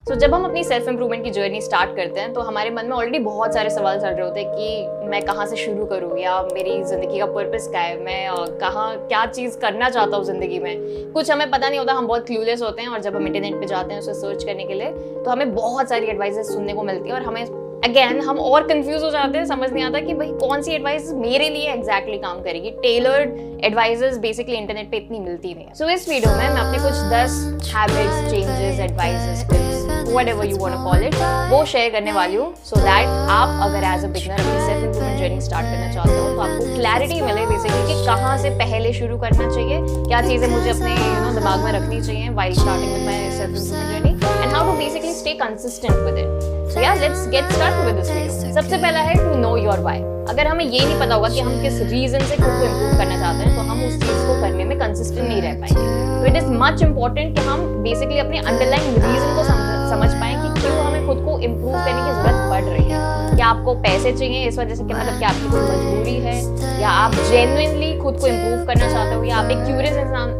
सो जब हम अपनी सेल्फ इंप्रूवमेंट की जर्नी स्टार्ट करते हैं तो हमारे मन में ऑलरेडी बहुत सारे सवाल चल रहे होते हैं कि मैं कहाँ से शुरू करूँ, या मेरी ज़िंदगी का पर्पस क्या है, मैं कहाँ क्या चीज़ करना चाहता हूँ ज़िंदगी में। कुछ हमें पता नहीं होता, हम बहुत क्लूलेस होते हैं, और जब हम इंटरनेट पे जाते हैं उसे सर्च करने के लिए तो हमें बहुत सारी एडवाइसेस सुनने को मिलती है, और हमें अगेन हम और कंफ्यूज हो जाते हैं, समझ नहीं आता कि भाई कौन सी एडवाइस मेरे लिए एग्जैक्टली काम करेगी। टेलर्ड एडवाइसेस बेसिकली इंटरनेट पे इतनी मिलती नहीं है। सो इस वीडियो में मैं अपने कुछ 10 habits, changes, advises, tips, whatever you want to call it, वो शेयर करने वाली हूँ, सो दैट आप अगर एज अ बिगिनर अपनी सेल्फ इंप्रूवमेंट जर्नी स्टार्ट करना चाहते हो तो आपको क्लैरिटी मिले बेसिकली कि कहाँ से पहले शुरू करना चाहिए, क्या चीज़ें मुझे अपने दिमाग में रखनी चाहिए while starting with my self improvement journey, and how to basically stay consistent with it. So yeah, let's get started with this video. सबसे पहला है to know your why. अगर हमें ये नहीं पता होगा कि हम किस रीजन से खुद को इम्प्रूव करना चाहते हैं तो हम उस चीज को करने में कंसिस्टेंट नहीं रह पाएंगे। तो इट इज मच इम्पोर्टेंट कि हम बेसिकली अपने अंडरलाइंग रीजन को समझ पाएं कि क्यों हमें खुद को इम्प्रूव करने की जरूरत पड़ रही है। क्या आपको पैसे चाहिए इस वजह से, कि मतलब कि आपकी कोई मजबूरी है, या आप जेन्युइनली खुद को इम्प्रूव करना चाहते हो, या आप एक क्यूरियस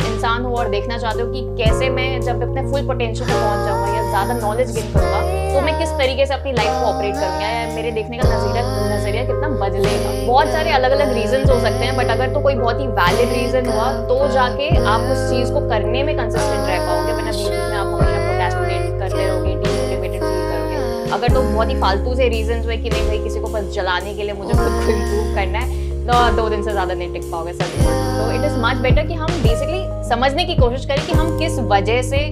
इंसान हो और देखना चाहते हो कि कैसे मैं जब अपने फुल पोटेंशियल पे पहुंच जाऊंगा या ज्यादा नॉलेज गेन करूंगा तो मैं किस तरीके से अपनी लाइफ को ऑपरेट करूंगा, या मेरे देखने का नजरिया कितना बदलेगा। बहुत सारे अलग अलग रीजन हो सकते हैं, बट अगर तो कोई बहुत ही वैलिड रीजन हुआ तो जाके आप उस चीज को करने में कंसिस्टेंट रह पाओगे, वरना बीच में आप हमेशा प्रोक्रेस्टिनेट करते रहोगे, डीमोटिवेटेड फील करोगे। अगर तो बहुत ही फालतू से रीजन हुए कि नहीं भाई किसी को बस जलाने के लिए मुझे खुद को इम्प्रूव करना है, तो 2 दिन से ज्यादा नहीं टिक पाओगे सर। तो इट इज मच बेटर कि हम बेसिकली समझने की कोशिश करें कि हम किस वजह से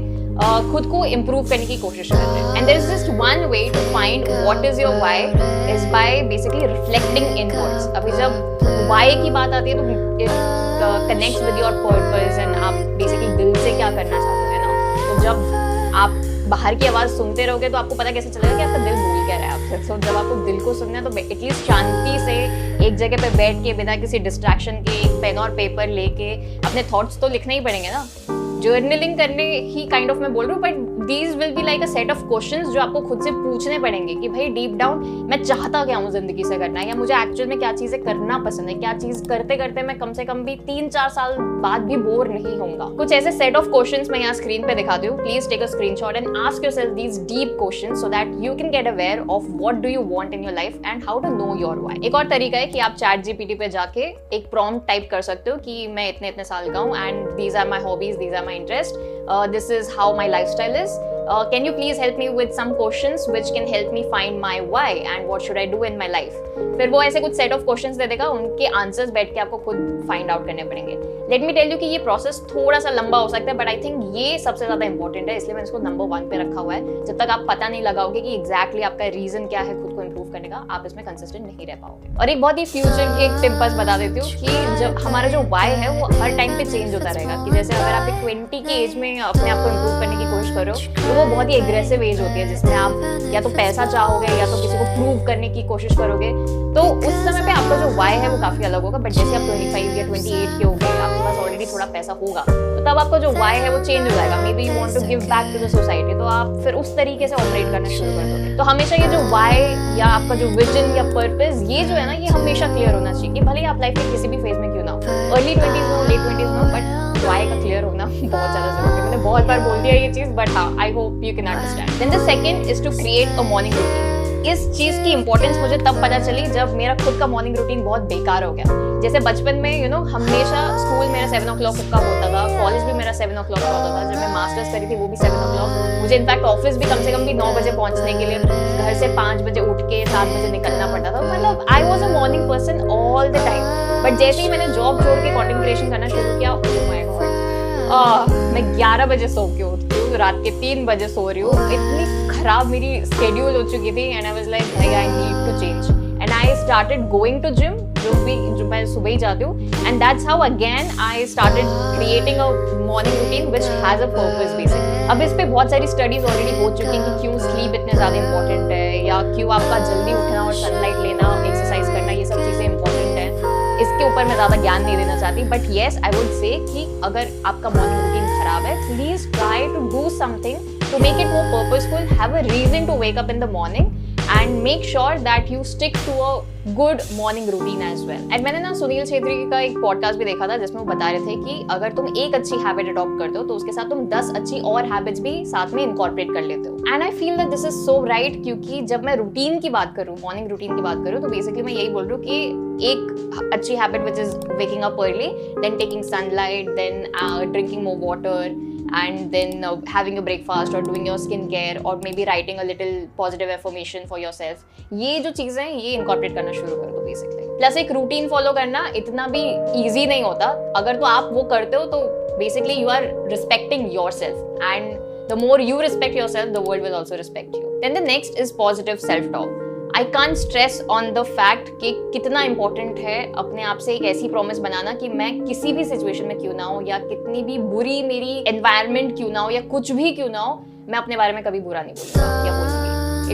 खुद को इम्प्रूव करने की कोशिश कर रहे हैं। And there is just one way to find what is your why is by basically reflecting inwards. अभी जब व्हाई की बात आती है तो it connects with your purpose, and आप बेसिकली दिल से क्या करना चाहते हैं ना। तो जब आप बाहर की आवाज सुनते रहोगे तो आपको पता कैसे चलेगा कि आपका दिल बोल क्या रहा है आपसे। तो जब आपको दिल को सुनना है तो एटलीस्ट शांति से एक जगह पे बैठ के बिना किसी डिस्ट्रैक्शन के एक पेन और पेपर लेके अपने थॉट्स तो लिखने ही पड़ेंगे ना। जर्नलिंग करने ही काइंड ऑफ मैं बोल रही हूँ, but these will be like a set of questions जो आपको खुद से पूछने पड़ेंगे कि भाई डीप डाउन मैं चाहता क्या हूँ जिंदगी से करना है, या मुझे एक्चुअल में क्या चीजें करना पसंद है, क्या चीज करते करते मैं कम से कम भी 3-4 साल बाद भी बोर नहीं होऊंगा। कुछ ऐसे सेट ऑफ क्वेश्चंस मैं यहाँ स्क्रीन पे दिखाती हूँ। Please take a screenshot and ask yourself these deep questions so that you can get aware of what do you want in your life and how to know your why. एक और तरीका है कि आप ChatGPT पे जाके एक prompt type कर सकते हो कि मैं इतने इतने साल का हूँ and these are my hobbies, these are my interest, this is how my lifestyle is. Can you please help me with some questions which can help me find my why and what should I do in my life? फिर वो ऐसे कुछ set of questions दे देगा, उनके answers बैठ के आपको खुद फाइंड आउट करने पड़ेंगे। लेट मी टेल यू कि ये प्रोसेस थोड़ा सा लंबा हो सकता है, बट आई थिंक ये सबसे ज्यादा इंपॉर्टेंट है, इसलिए मैंने इसको नंबर 1 पे रखा हुआ है। जब तक आप पता नहीं लगाओगे कि एग्जैक्टली आपका रीजन क्या है खुद को इम्प्रूव करने का, आप इसमें कंसिस्टेंट नहीं रह पाओगे। और एक बहुत ही फ्यूचर की एक टिप बस बता देती हूँ कि जब हमारा जो वाई है वो हर टाइम पे चेंज होता रहेगा। कि जैसे अगर आप एक 20 की एज में अपने आप को इम्प्रूव करने की कोशिश करो तो वो बहुत ही एग्रेसिव एज होती है, जिसमें आप या तो पैसा चाहोगे या तो किसी को प्रूव करने की कोशिश करोगे। तो उस समय पे आपका जो वाई है वो काफी अलग होगा। बट जैसे आप 25 या 28 के हो गए, आपके पास ऑलरेडी थोड़ा पैसा होगा, तो तब आपका जो वाई है वो चेंज हो जाएगा। Maybe you want to give back to the society, तो आप फिर उस तरीके से ऑपरेट करना शुरू कर दोगे। तो हमेशा ये जो वाई या आपका जो विजन या पर्पस, ये जो है ना, ये हमेशा क्लियर होना चाहिए कि भले आप लाइफ में किसी भी फेज में क्यों ना हो, अर्ली 20s में हो, लेट 20s में हो, बट वाई का क्लियर होना बहुत ज्यादा जरूरी है। मैंने बहुत बार बोल दिया ये चीज, बट हाँ, I hope you can understand. Then the second is to create a morning routine. इस चीज की इंपॉर्टेंस मुझे तब पता चली जब मेरा खुद का मॉर्निंग रूटीन बहुत बेकार हो गया। जैसे बचपन में हमेशा स्कूल मेरा 7 o'clock का होता था, कॉलेज भी मेरा 7 o'clock का होता था, जब मैं मास्टर्स करी थी वो भी 7 o'clock। मुझे इनफैक्ट ऑफिस भी कम से कम भी 9 बजे पहुंचने के लिए घर से 5 बजे उठ के 7 बजे निकलना पड़ता था। मतलब I was a morning person all the time. But जैसे ही मैंने जॉब छोड़ के कंटेंट क्रिएशन करना शुरू किया, ओह माय गॉड, मैं 11 बजे सो के उठती हूँ, रात के 3 बजे सो रही हूँ। इतनी खराब मेरी स्केड्यूल हो चुकी थी एंड आई वाज लाइक भाई I need to change and I started going to gym, जो मैं सुबह ही जाती हूँ। And that's how again I started creating a morning routine which has a purpose basically. अब इस पे बहुत सारी स्टडीज ऑलरेडी हो चुकी हैं कि क्यों स्लीप इतने ज़्यादा इंपॉर्टेंट है, या क्यों आपका जल्दी उठना और सनलाइट लेना, एक्सरसाइज करना, ये सब चीज़ें इंपॉर्टेंट है। इसके ऊपर मैं ज़्यादा ज्ञान नहीं देना चाहती, but yes I would say कि अगर आपका मॉर्निंग रूटीन खराब है, please try to do something to make it more purposeful, have a reason to wake up in the morning and and make sure that you stick to a good morning routine as well. And मैंने ना सुनील छेत्री का एक podcast भी देखा था जिसमें वो बता रहे थे कि अगर तुम एक अच्छी हैबिट अडॉप्ट करते हो तो उसके साथ तुम 10 अच्छी और हैबिट्स भी साथ में इनकॉर्पोरेट कर लेते हो. And I feel that this is so right, क्योंकि जब मैं रूटीन की बात करूँ, मॉर्निंग रूटीन की बात करूँ, तो बेसिकली मैं यही बोल रही हूँ कि एक अच्छी habit which is waking up early, then taking sunlight, then drinking more water, and then having a breakfast or doing your skincare or maybe writing a little positive affirmation for yourself. ये जो चीज़ें हैं ये incorporate करना शुरू कर दो basically. Plus एक रूटीन फॉलो करना इतना भी easy नहीं होता. अगर तो आप वो करते हो तो basically you are respecting yourself, and the more you respect yourself, the world will also respect you. Then the next is positive self-talk. I can't stress on the fact कि कितना important है अपने आप से एक ऐसी promise बनाना कि मैं किसी भी situation में क्यों ना हो, या कितनी भी बुरी मेरी environment क्यों ना हो, या कुछ भी क्यों ना हो, मैं अपने बारे में कभी बुरा नहीं बोलूँगा या बोलूँगी.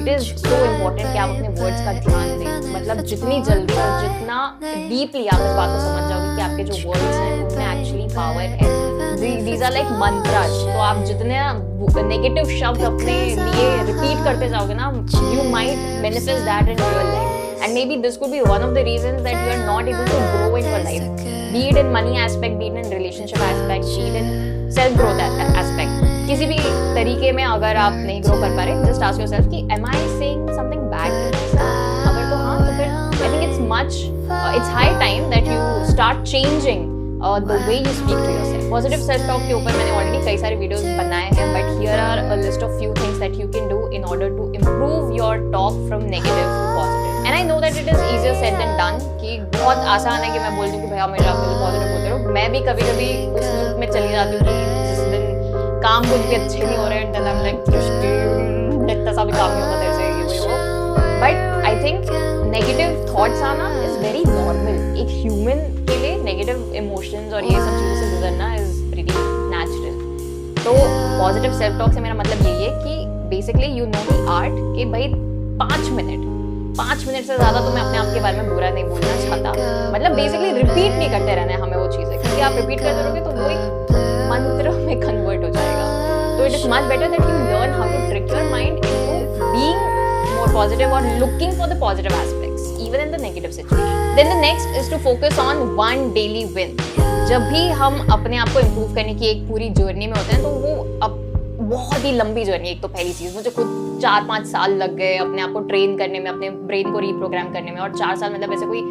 It is so important कि आप अपने words का ध्यान दें. मतलब जितनी जल्दी और जितना deeply आप इस बात को समझ जाओगे कि आपके जो words हैं उनमें actually power है. These are like mantras. तो आप जितने नेगेटिव शब्द अपने लिए रिपीट करते जाओगे ना, you might manifest that in real life. And maybe this could be one of the reasons that you are not able to grow in your life. Be it in money aspect, be it in relationship aspect, be it in self growth aspect. किसी भी तरीके में अगर आप नहीं grow कर पा रहे, just ask yourself कि am I saying something bad to myself? अगर तो हाँ, तो फिर I think it's high time that you start changing the way you speak to yourself. Positive self-talk के ऊपर मैंने already कई सारे videos बनाए हैं, but here are a list of few things that you can do in order to improve your talk from negative to positive. And I know that it is easier said than done कि बहुत आसान है कि मैं बोल दूँ कि भैया मेरे आप मुझे positive बोलते रहो. मैं भी कभी-कभी उस लूप में चली जाती हूँ कि जिस दिन काम मुझे अच्छे नहीं हो रहे हैं, then I'm like इतना सा भी काम नहीं होता तेरे से, ये वो. But I think negative thoughts आना is very normal. एक human के लिए negative emotions और ये सब चीज़ों से गुजरना is pretty natural. तो positive self talk से मेरा मतलब यही है कि basically you know the art कि भाई 5 मिनट से ज़्यादा तो मैं अपने आप के बारे में बुरा नहीं बोलना चाहता. मतलब basically repeat नहीं करते रहना है हमें वो चीज़ें, क्योंकि आप repeat करते रहोगे तो वो एक मंत्र में convert हो जाएगा. तो it is much better that you learn how to trick your mind into being more positive or looking for the positive aspects even in the negative situation. Then the next is to focus on one daily win. जब भी हम अपने आप को improve करने की एक पूरी जर्नी में होते हैं तो वो अब बहुत ही लंबी जर्नी. एक तो पहली चीज़, मुझे खुद 4-5 साल लग गए अपने आप को ट्रेन करने में, अपने ब्रेन को रीप्रोग्राम करने में. और 4 साल मतलब ऐसे कोई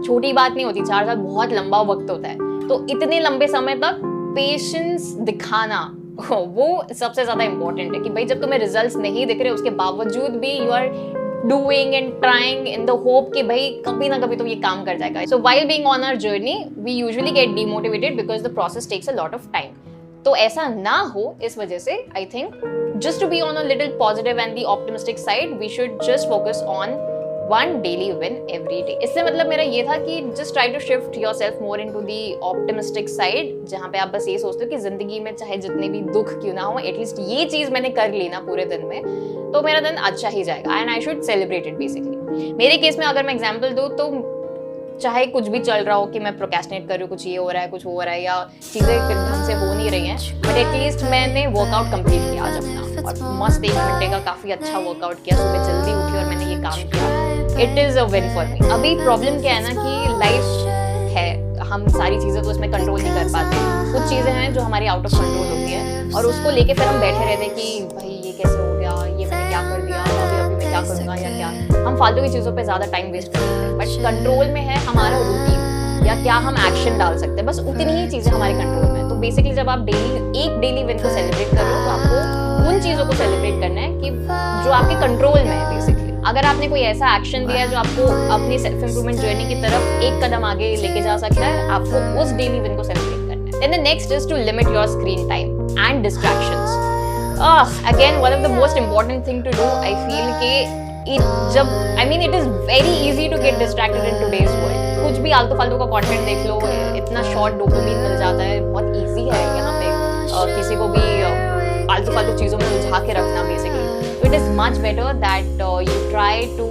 छोटी बात नहीं होती. 4 साल बहुत लंबा वक्त होता है. तो इतने लंबे समय तक पेशेंस दिखाना वो सबसे ज़्यादा इम्पोर्टेंट है कि भाई जब तुम्हें रिजल्ट्स नहीं दिख रहे उसके बावजूद भी you are doing and trying in the hope कि भाई कभी ना कभी तो ये काम कर जाएगा. So while being on our journey we usually get demotivated because the process takes a lot of time. तो ऐसा ना हो इस वजह से I think just to be on a little positive and the optimistic side we should just focus on one daily win every day. इससे मतलब मेरा ये था कि just try to shift yourself more into the optimistic side, जहाँ पे आप बस ये सोचते हो कि जिंदगी में चाहे जितने भी दुख क्यों ना हो, एटलीस्ट ये चीज़ मैंने कर ली ना पूरे दिन में तो मेरा दिन अच्छा ही जाएगा. And I should celebrate it basically. मेरे केस में अगर मैं एग्जाम्पल दूँ तो चाहे कुछ भी चल रहा हो कि मैं प्रोक्रेस्टिनेट कर रही हूँ, कुछ ये हो रहा है, कुछ हो रहा है, या चीज़ें ढंग से हो नहीं रही हैं, बट एटलीस्ट मैंने वर्कआउट कंप्लीट किया आज अपना और मस्त 1 घंटे का काफ़ी अच्छा वर्कआउट किया. सुबह जल्दी उठी और मैंने ये काम किया. It is a win for me. अभी प्रॉब्लम क्या है ना कि लाइफ है, हम सारी चीज़ें तो उसमें कंट्रोल नहीं कर पाते. कुछ चीज़ें हैं जो हमारी आउट ऑफ कंट्रोल होती हैं और उसको लेके फिर हम बैठे रहते हैं कि भाई ये कैसे हो गया, ये मैंने क्या कर दिया, अभी मैं क्या करूँगा या क्या. हम फालतू की चीज़ों पे ज़्यादा टाइम वेस्ट करते हैं. बट कंट्रोल में है हमारा रूटीन या क्या हम एक्शन डाल सकते हैं, बस उतनी ही चीज़ें हमारे कंट्रोल में. तो बेसिकली जब आप एक डेली विन को सेलिब्रेट कर रहे हो तो आपको उन चीज़ों को सेलिब्रेट करना है कि जो आपके कंट्रोल में है. बेसिकली अगर आपने कोई ऐसा एक्शन दिया है जो आपको अपनी सेल्फ इंप्रूवमेंट जर्नी की तरफ एक कदम आगे लेके जा सकता है, आपको उस डेली विन को सेलिब्रेट करना है. Then the next is to limit your screen time and distractions. Again, one of the most important thing to do, I feel कि it is very easy to get distracted in today's world. कुछ भी आलतू फालतू का content देख लो, इतना short dopamine मिल जाता है, बहुत इजी है यहाँ पे किसी को भी आलतू फालतू चीज़ों में उलझा के रखना basically. So it is much better that you try to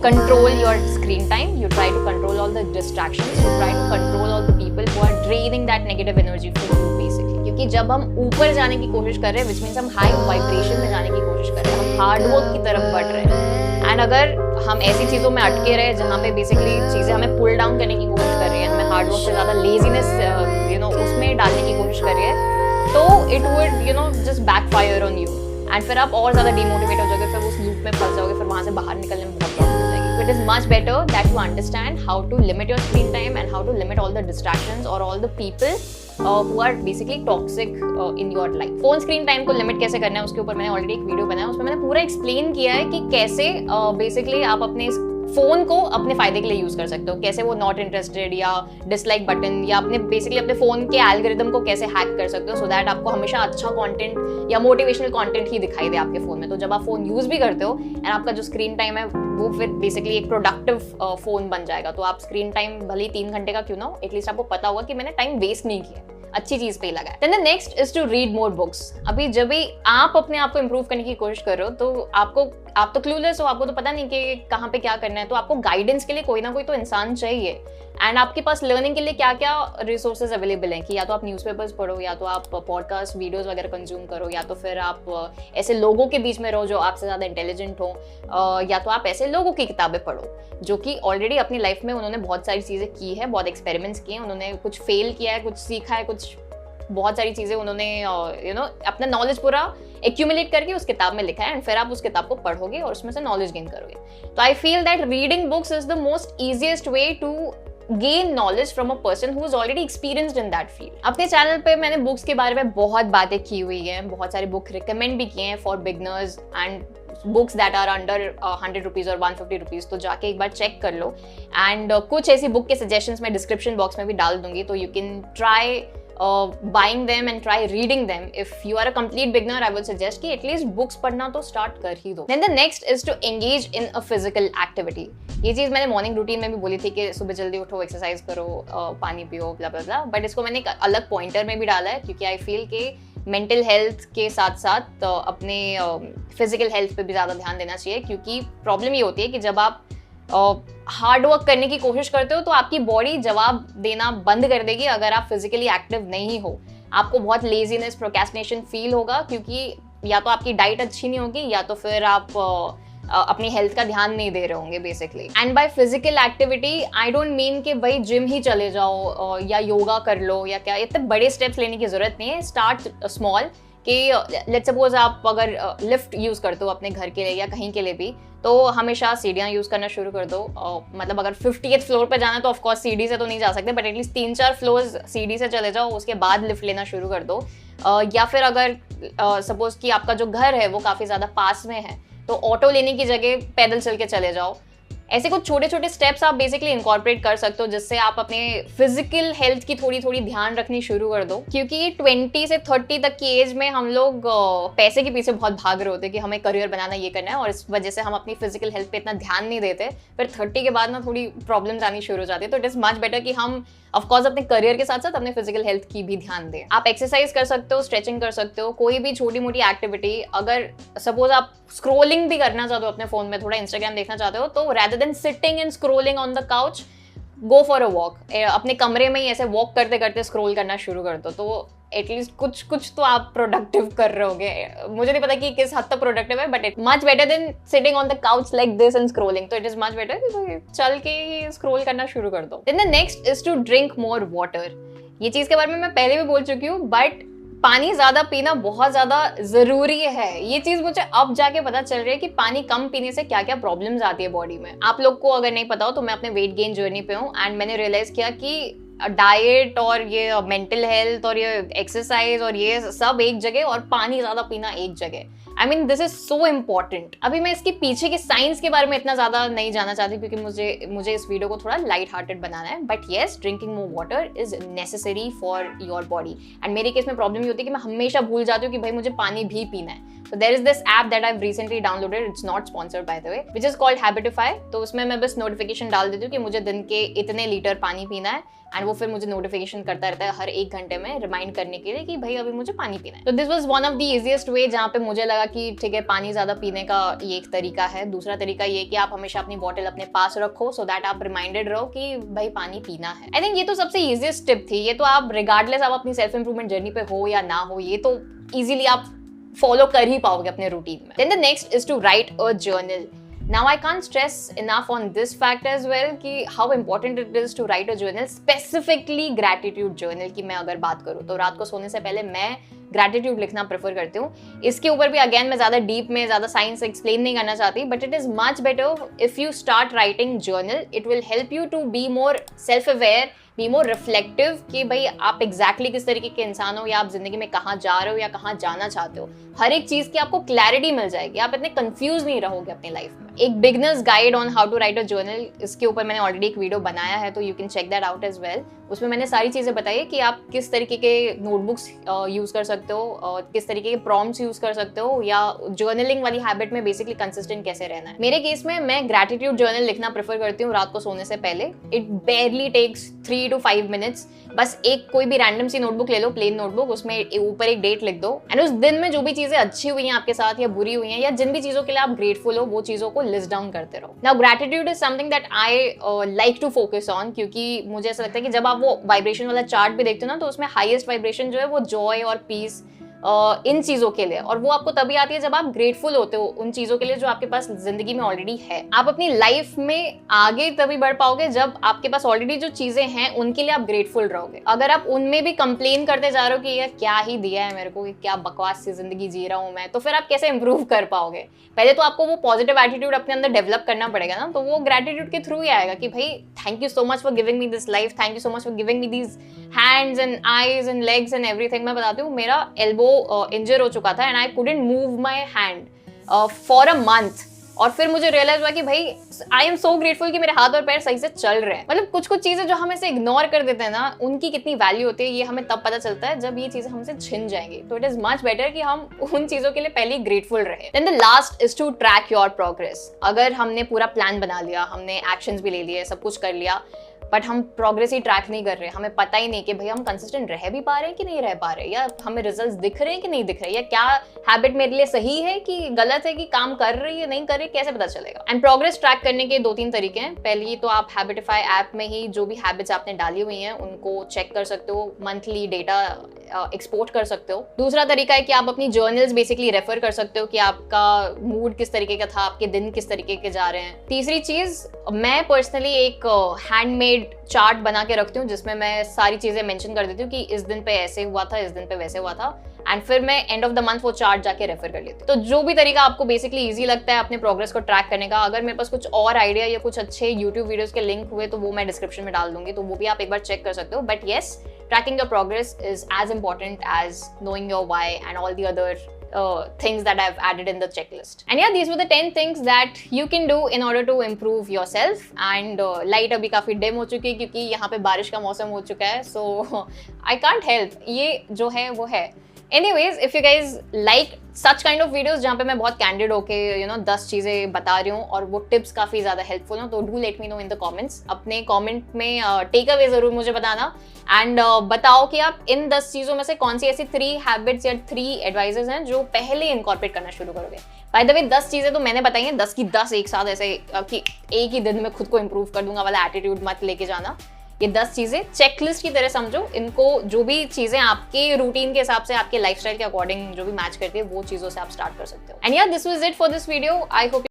control your screen time, you try to control all the distractions, you try to control all the people who are draining that negative energy from you basically. क्योंकि जब हम ऊपर जाने की कोशिश कर रहे हैं, which means हम हाई वाइब्रेशन में जाने की कोशिश कर रहे हैं, हम हार्ड वर्क की तरफ बढ़ रहे हैं. एंड अगर हम ऐसी चीज़ों में अटके रहे जहाँ पे बेसिकली चीज़ें हमें पुल डाउन करने की कोशिश कर रही है, हमें हार्ड वर्क से ज़्यादा लेजीनेस उसमें डालने की कोशिश कर रही है, तो it would just backfire on you and फिर आप और ज़्यादा डिमोटिवेट हो जाओगे, फिर उस लूप में फंस जाओगे, फिर वहाँ से बाहर निकलने में बहुत प्रॉब्लम हो जाएगी. So it is much better that you understand how to limit your screen time and how to limit all the distractions or all the people who are basically toxic in your life. Phone screen time को limit कैसे करना है उसके ऊपर मैंने already एक video बनाया, उसमें मैंने पूरा एक्सप्लेन किया है कि कैसे बेसिकली आप अपने फोन को अपने फायदे के लिए यूज कर सकते हो, कैसे वो नॉट इंटरेस्टेड या डिसलाइक बटन या अपने बेसिकली अपने फोन के एल्गोरिदम को कैसे हैक कर सकते हो सो दैट आपको हमेशा अच्छा कंटेंट या मोटिवेशनल कंटेंट ही दिखाई दे आपके फोन में. तो जब आप फोन यूज भी करते हो एंड आपका जो स्क्रीन टाइम है वो फिर बेसिकली एक प्रोडक्टिव फोन बन जाएगा. तो आप स्क्रीन टाइम भले 3 घंटे का क्यों ना हो, एटलीस्ट आपको पता होगा कि मैंने टाइम वेस्ट नहीं किया, अच्छी चीज पे लगाया. Then the next is to read more books. अभी जब भी आप अपने आप को इंप्रूव करने की कोशिश कर रहे हो तो आप तो क्लूलेस हो, आपको तो पता नहीं कि कहाँ पे क्या करना है, तो आपको गाइडेंस के लिए कोई ना कोई तो इंसान चाहिए. एंड आपके पास लर्निंग के लिए क्या क्या रिसोर्सेज अवेलेबल हैं कि या तो आप न्यूज़पेपर्स पढ़ो, या तो आप पॉडकास्ट वीडियोस वगैरह कंज्यूम करो, या तो फिर आप ऐसे लोगों के बीच में रहो जो आपसे ज़्यादा इंटेलिजेंट हो, या तो आप ऐसे लोगों की किताबें पढ़ो जो कि ऑलरेडी अपनी लाइफ में उन्होंने बहुत सारी चीज़ें की है, बहुत एक्सपेरिमेंट्स किए हैं, उन्होंने कुछ फेल किया है, कुछ सीखा है, कुछ बहुत सारी चीज़ें उन्होंने अपना नॉलेज पूरा एक्यूमुलेट करके उस किताब में लिखा है एंड फिर आप उस किताब को पढ़ोगे और उसमें से नॉलेज गेन करोगे. तो I feel that reading books is the most easiest way to gain knowledge from a person who is already experienced in that field. अपने चैनल पे मैंने बुक्स के बारे में बहुत बातें की हुई हैं, बहुत सारे बुक रिकमेंड भी किए हैं for beginners and books that are under 100 rupees और 150 रुपीज़. तो जाके एक बार चेक कर लो एंड कुछ ऐसी बुक के सजेशंस मैं डिस्क्रिप्शन बॉक्स में भी डाल दूंगी, तो you can try buying them and try reading them. If you are a complete beginner, I would suggest कि at least books पढ़ना तो start कर ही दो. Then the next is to engage in a physical activity. ये चीज़ मैंने morning routine में भी बोली थी कि सुबह जल्दी उठो, एक्सरसाइज करो, पानी पियो, ब्ला ब्ला ब्ला, बट इसको मैंने एक अलग पॉइंटर में भी डाला है क्योंकि आई फील कि मेंटल हेल्थ के साथ साथ अपने फिजिकल हेल्थ पे भी ज़्यादा ध्यान देना चाहिए. क्योंकि प्रॉब्लम ये होती है कि जब आप हार्ड वर्क करने की कोशिश करते हो तो आपकी बॉडी जवाब देना बंद कर देगी अगर आप फिजिकली एक्टिव नहीं हो. आपको बहुत लेजीनेस, प्रोक्रेस्टिनेशन फील होगा क्योंकि या तो आपकी डाइट अच्छी नहीं होगी या तो फिर आप अपनी हेल्थ का ध्यान नहीं दे रहे होंगे basically. And by physical activity I don't mean कि भाई जिम ही चले जाओ या योगा कर लो या क्या, इतने बड़े स्टेप्स लेने की जरूरत नहीं है. स्टार्ट स्मॉल कि लेट्स सपोज आप अगर लिफ्ट यूज़ करते हो अपने घर के लिए या कहीं के लिए भी, तो हमेशा सीढ़ियाँ यूज़ करना शुरू कर दो. मतलब अगर 50th फ्लोर पे जाना है तो ऑफकोर्स सीढ़ी से तो नहीं जा सकते, बट एटलीस्ट 3-4 फ्लोर्स सीढ़ी से चले जाओ, उसके बाद लिफ्ट लेना शुरू कर दो. या फिर अगर सपोज कि आपका जो घर है वो काफ़ी ज़्यादा पास में है तो ऑटो लेने की जगह पैदल चल के चले जाओ. ऐसे कुछ छोटे छोटे स्टेप्स आप बेसिकली इनकॉर्पोरेट कर सकते हो जिससे आप अपने फिजिकल हेल्थ की थोड़ी थोड़ी ध्यान रखनी शुरू कर दो. क्योंकि 20 से 30 तक की एज में हम लोग पैसे के पीछे बहुत भाग रहे होते हैं कि हमें करियर बनाना, ये करना है, और इस वजह से हम अपनी फिजिकल हेल्थ पे इतना ध्यान नहीं देते. फिर 30 के बाद ना थोड़ी प्रॉब्लम्स आनी शुरू हो जाती है. तो इट इज मच बेटर कि हम ऑफकोर्स अपने करियर के साथ साथ अपने फिजिकल हेल्थ की भी ध्यान दें. आप एक्सरसाइज कर सकते हो, स्ट्रेचिंग कर सकते हो, कोई भी छोटी मोटी एक्टिविटी. अगर सपोज आप स्क्रोलिंग भी करना चाहते हो अपने फोन में, थोड़ा इंस्टाग्राम देखना चाहते हो, तो rather than sitting and scrolling on the couch, go for a walk. अपने कमरे में ही ऐसे वॉक करते करते स्क्रोल करना शुरू कर दो, तो एटलीस्ट कुछ तो आप प्रोडक्टिव कर रहे होगे. मुझे नहीं पता कि किस हद तक प्रोडक्टिव है, but it much better than sitting on the couch like this and scrolling. तो इट इज मच बेटर कि चल के ही स्क्रोल करना शुरू कर दो. Then the next is to drink more water. ये चीज के बारे में मैं पहले भी बोल चुकी हूँ, बट पानी ज्यादा पीना बहुत ज्यादा जरूरी है. ये चीज मुझे अब जाके पता चल रही है कि पानी कम पीने से क्या क्या प्रॉब्लम्स आती है बॉडी में. आप लोग को अगर नहीं पता हो तो मैं अपने वेट गेन जर्नी पे हूँ एंड मैंने रियलाइज किया कि डाइट और ये मेंटल हेल्थ और ये एक्सरसाइज और ये सब एक जगह और पानी ज्यादा पीना एक जगह. I mean this is so important. अभी मैं इसके पीछे के साइंस के बारे में इतना ज्यादा नहीं जानना चाहती क्योंकि मुझे इस वीडियो को थोड़ा लाइट हार्टेड बनाना है. But yes, drinking more water is necessary for your body. And मेरे केस में प्रॉब्लम ये होती है कि मैं हमेशा भूल जाती हूँ कि भाई मुझे पानी भी पीना है. So there is this app that I've recently downloaded. It's not sponsored by the way, which is called Habitify. तो उसमें मैं बस नोटिफिकेशन डाल देती हूँ कि मुझे दिन के इतने लीटर पानी पीना है एंड वो फिर मुझे नोटिफिकेशन करता रहता है हर 1 घंटे में रिमाइंड करने के लिए कि भाई अभी मुझे पानी पीना है. तो this was one of the easiest way जहाँ पे मुझे लगा कि ठीक है पानी ज्यादा पीने का ये एक तरीका है. दूसरा तरीका ये कि आप हमेशा अपनी बॉटल अपने पास रखो सो दैट आप रिमाइंडेड रहो कि भाई पानी पीना है. आई थिंक ये तो सबसे इजीएस्ट टिप थी. ये तो आप रिगार्डलेस आप अपनी सेल्फ इंप्रूवमेंट जर्नी पे हो या ना हो, ये तो इजीली आप फॉलो कर ही पाओगे अपने रूटीन में. Then the next is to write a journal. Now I can't stress enough on this fact as well कि how important it is to write a journal, specifically gratitude journal की मैं अगर बात करूँ तो रात को सोने से पहले मैं ग्रैटिट्यूड लिखना प्रेफर करती हूँ। इसके ऊपर भी अगेन मैं ज़्यादा डीप में ज़्यादा साइंस एक्सप्लेन नहीं करना चाहती, but it is much better if you start writing journal. It will help you to be more self aware, be more reflective कि भाई आप एग्जैक्टली किस तरीके के इंसान हो या आप जिंदगी में कहाँ जा रहे हो या कहाँ जाना चाहते हो। हर एक चीज़ की आपको क्लैरिटी मिल जाएगी, आप इतने कंफ्यूज नहीं रहोगे अपनी लाइफ में। एक beginners guide on how to write a journal, इसके ऊपर मैंने ऑलरेडी एक वीडियो बनाया है, तो you can check that out as well. उसमें मैंने सारी चीज़ें बताई है कि आप किस तरीके के नोटबुक्स यूज़ कर सकते हो और किस तरीके के प्रॉम्प्ट्स यूज़ कर सकते हो, या जर्नलिंग वाली हैबिट में बेसिकली कंसिस्टेंट कैसे रहना है। मेरे केस में मैं ग्रैटिट्यूड जर्नल लिखना प्रेफर करती हूँ रात को सोने से पहले। It barely takes 3 to 5 minutes. बस एक कोई भी रैंडम सी नोटबुक ले लो, प्लेन नोटबुक, उसमें ऊपर एक डेट लिख दो एंड उस दिन में जो भी चीज़ें अच्छी हुई हैं आपके साथ या बुरी हुई हैं या जिन भी चीज़ों के लिए आप ग्रेटफुल हो वो चीज़ों को लिस्ट डाउन करते रहो। Now gratitude is something that I like to focus on, क्योंकि मुझे ऐसा लगता है कि जब आप वो वाइब्रेशन वाला चार्ट भी देखते हो ना, तो उसमें हाईएस्ट वाइब्रेशन जो है वो जॉय और पीस इन चीज़ों के लिए, और वो आपको तभी आती है जब आप ग्रेटफुल होते हो उन चीज़ों के लिए जो आपके पास जिंदगी में ऑलरेडी है। आप अपनी लाइफ में आगे तभी बढ़ पाओगे जब आपके पास ऑलरेडी जो चीज़ें हैं उनके लिए आप ग्रेटफुल रहोगे। अगर आप उनमें भी कंप्लेन करते जा रहे हो कि यार क्या ही दिया है मेरे को, क्या बकवास सी जिंदगी जी रहा हूँ मैं, तो फिर आप कैसे इंप्रूव कर पाओगे? पहले तो आपको वो पॉजिटिव एटीट्यूड अपने अंदर डेवलप करना पड़ेगा ना, तो वो ग्रेटिट्यूड के थ्रू ही आएगा कि भाई thank you so much for giving me this life, thank you so much for giving me these hands and eyes and legs and everything. मैं बताती हूँ, मेरा एल्बो इंजर हो चुका था and I couldn't move my hand for a month, और फिर मुझे रियलाइज हुआ कि भाई आई एम सो ग्रेटफुल कि मेरे हाथ और पैर सही से चल रहे हैं। मतलब कुछ कुछ चीजें जो हम ऐसे इग्नोर कर देते हैं ना, उनकी कितनी वैल्यू होती है ये हमें तब पता चलता है जब ये चीजें हमसे छिन जाएंगी। तो इट इज मच बेटर कि हम उन चीजों के लिए पहले ग्रेटफुल रहे। Then the last is to track your progress. अगर हमने पूरा प्लान बना लिया, हमने एक्शंस भी ले लिए, सब कुछ कर लिया, बट हम प्रोग्रेस ही ट्रैक नहीं कर रहे, हमें पता ही नहीं कि भाई हम कंसिस्टेंट रह भी पा रहे हैं कि नहीं रह पा रहे, या हमें रिजल्ट्स दिख रहे हैं कि नहीं दिख रहे, या क्या हैबिट मेरे लिए सही है कि गलत है, कि काम कर रही है नहीं कर रही, कैसे पता चलेगा? एंड प्रोग्रेस ट्रैक करने के 2-3 तरीके हैं। पहली तो आप हैबिटिफाई ऐप में ही जो भी हैबिट्स आपने डाली हुई हैं उनको चेक कर सकते हो, मंथली डेटा एक्सपोर्ट कर सकते हो। दूसरा तरीका है कि आप अपनी जर्नल्स बेसिकली रेफर कर सकते हो कि आपका मूड किस तरीके का था, आपके दिन किस तरीके के जा रहे हैं। तीसरी चीज, मैं पर्सनली एक हैंडमेड चार्ट बना के रखती हूँ जिसमें मैं सारी चीजें मेंशन कर देती हूँ कि इस दिन पे ऐसे हुआ था, इस दिन पे वैसे हुआ था, एंड फिर मैं एंड ऑफ द मंथ वो चार्ट जाके रेफर कर लेती हूँ। तो जो भी तरीका आपको बेसिकली इजी लगता है अपने प्रोग्रेस को ट्रैक करने का, अगर मेरे पास कुछ और आइडिया या कुछ अच्छे यूट्यूब वीडियोस के लिंक हुए तो वो मैं डिस्क्रिप्शन में डाल दूंगी, तो वो भी आप एक बार चेक कर सकते हो। But yes, tracking your progress is as important as knowing your why and all the other things that I've added in the checklist. And yeah, these were the 10 things that you can do in order to improve yourself. And light अभी काफी dim हो चुकी है क्योंकि यहाँ पे बारिश का मौसम हो चुका है, so I can't help, ये जो है वो है। Anyways, if you guys like such kind of videos जहाँ पे मैं बहुत candid होके 10 चीज़ें बता रही हूँ और वो टिप्स काफ़ी ज़्यादा हेल्पफुल हो, तो do let me know in the comments। अपने कमेंट में टेक अवे ज़रूर मुझे बताना एंड बताओ कि आप इन 10 चीज़ों में से कौन सी ऐसी 3 हैबिट्स या 3 एडवाइजेस हैं जो पहले इनकॉर्पोरेट करना शुरू करोगे। बाय द वे 10 चीज़ें तो मैंने बताई हैं, 10 की 10 एक साथ ऐसे कि एक ही दिन में खुद को इम्प्रूव कर दूंगा वाला एटीट्यूड मत लेके जाना। ये 10 चीजें चेकलिस्ट की तरह समझो, इनको जो भी चीजें आपके रूटीन के हिसाब से, आपके लाइफस्टाइल के अकॉर्डिंग जो भी मैच करती है वो चीजों से आप स्टार्ट कर सकते हो। एंड या this was it for this video. I hope